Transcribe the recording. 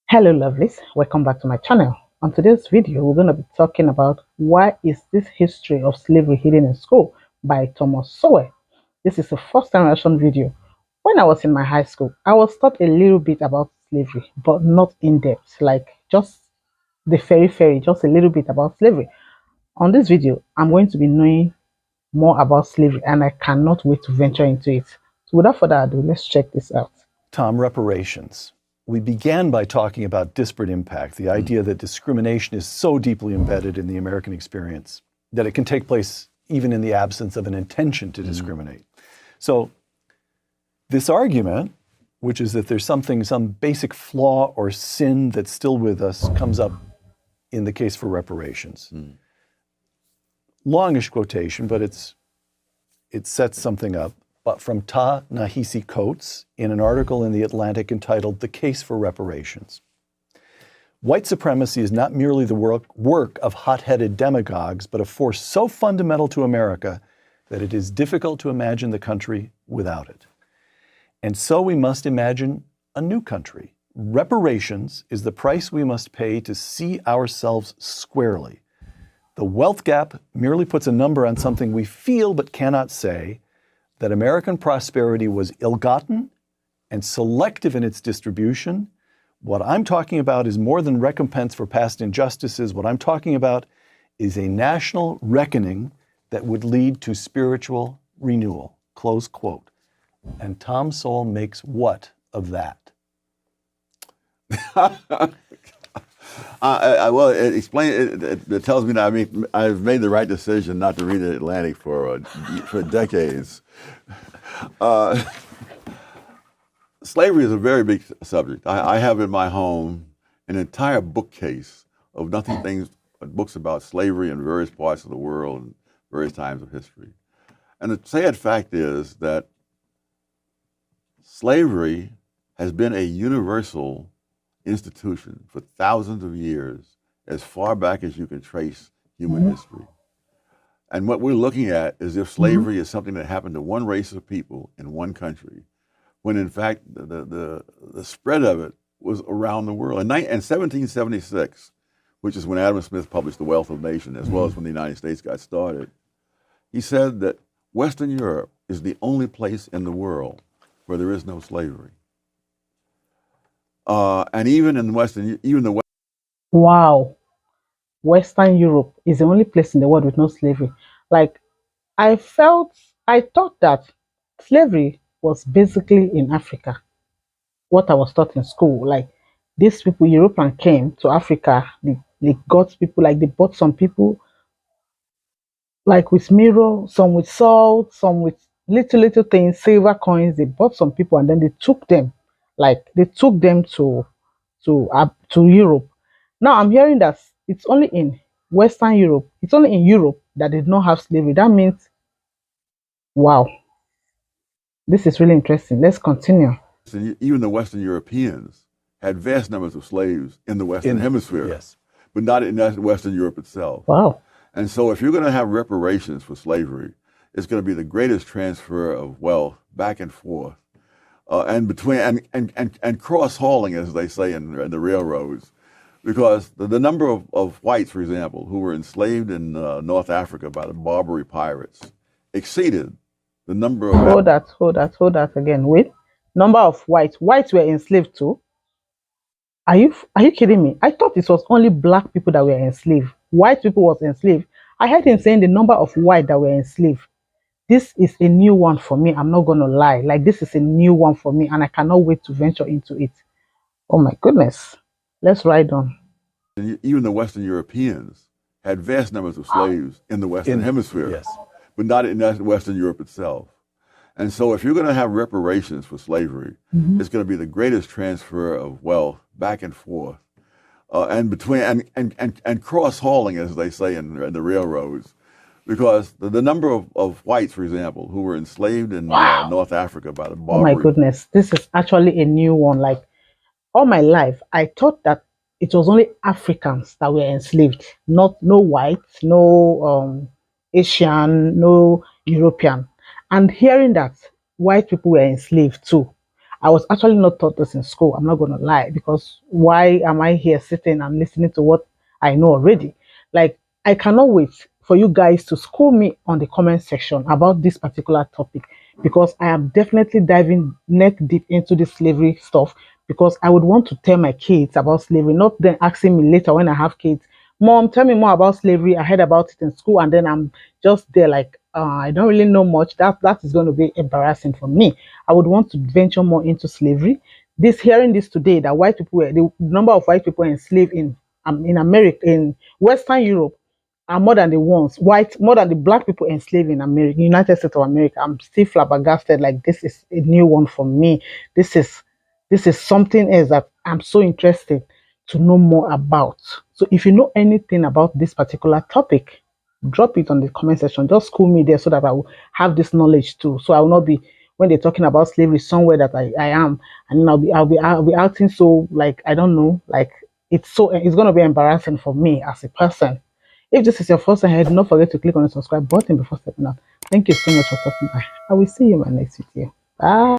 Hello lovelies, welcome back to my channel. On today's video, we're going to be talking about why is this history of slavery hidden in school by Thomas Sowell. This is a first generation video. When I was in my high school, I was taught a little bit about slavery, but not in depth, like just the fairy, just a little bit about slavery. On this video, I'm going to be knowing more about slavery and I cannot wait to venture into it. So without further ado, let's check this out. Tom, reparations. We began by talking about disparate impact, the idea that discrimination is so deeply embedded in the American experience that it can take place even in the absence of an intention to discriminate. So this argument, which is that there's some basic flaw or sin that's still with us, comes up in the case for reparations. Longish quotation, but it sets something up. But from Ta-Nehisi Coates in an article in The Atlantic entitled The Case for Reparations. White supremacy is not merely the work of hot-headed demagogues, but a force so fundamental to America that it is difficult to imagine the country without it. And so we must imagine a new country. Reparations is the price we must pay to see ourselves squarely. The wealth gap merely puts a number on something we feel but cannot say, that American prosperity was ill-gotten and selective in its distribution. What I'm talking about is more than recompense for past injustices. What I'm talking about is a national reckoning that would lead to spiritual renewal, close quote. And Tom Sowell makes what of that? Well, it tells me that I've made the right decision not to read the Atlantic for decades. Slavery is a very big subject. I have in my home an entire bookcase of books about slavery in various parts of the world and various times of history. And the sad fact is that slavery has been a universal institution for thousands of years, as far back as you can trace human history. And what we're looking at is if slavery is something that happened to one race of people in one country, when in fact the spread of it was around the world. In 1776, which is when Adam Smith published The Wealth of Nations, as well as when the United States got started, he said that Western Europe is the only place in the world where there is no slavery. And even in Wow. Western Europe is the only place in the world with no slavery. Like, I thought that slavery was basically in Africa. What I was taught in school, like these people, European came to Africa, they got people, like they bought some people, like with mirror, some with salt, some with little things, silver coins. They bought some people and then they took them, like they took them to Europe. Now I'm hearing that it's only in Western Europe, it's only in Europe that did not have slavery. That means, wow, this is really interesting. Let's continue. even the Western Europeans had vast numbers of slaves in the Western Hemisphere, yes, but not in Western Europe itself. Wow. And so if you're going to have reparations for slavery, it's going to be the greatest transfer of wealth back and forth, and between and cross hauling, as they say in the railroads, because the number of whites, for example, who were enslaved in North Africa by the Barbary pirates exceeded the number of. Hold that again. Wait. Number of whites. Whites were enslaved too. Are you kidding me? I thought it was only black people that were enslaved. White people was enslaved. I heard him saying the number of white that were enslaved. This is a new one for me. I'm not gonna lie. Like, this is a new one for me, and I cannot wait to venture into it. Oh my goodness. Let's ride on. Even the Western Europeans had vast numbers of slaves in the Western Hemisphere, yes, but not in Western Europe itself. And so if you're going to have reparations for slavery, it's going to be the greatest transfer of wealth back and forth, and between and cross hauling, as they say in the railroads, because the number of whites, for example, who were enslaved in North Africa by the Barbary. Oh my goodness. This is actually a new one. Like, all my life, I thought that it was only Africans that were enslaved, no whites, no Asian, no European. And hearing that white people were enslaved too, I was actually not taught this in school. I'm not gonna lie, because why am I here sitting and listening to what I know already? Like, I cannot wait for you guys to school me on the comment section about this particular topic, because I am definitely diving neck deep into this slavery stuff, because I would want to tell my kids about slavery, not then asking me later when I have kids, Mom, tell me more about slavery. I heard about it in school, and then I'm just there like I don't really know much. That is going to be embarrassing for me. I would want to venture more into slavery. This hearing this today, that white people were the number of white people enslaved in America, in Western Europe, are more than the ones white, more than the black people enslaved in America, United States of America. I'm still flabbergasted. Like, this is a new one for me. This is this is something else that I'm so interested to know more about. So if you know anything about this particular topic, drop it on the comment section. Just school me there so that I will have this knowledge too. So I will not be, when they're talking about slavery somewhere that I am, and then I'll be acting so like I don't know, like it's gonna be embarrassing for me as a person. If this is your first time here, do not forget to click on the subscribe button before stepping out. Thank you so much for stopping by. I will see you in my next video. Bye.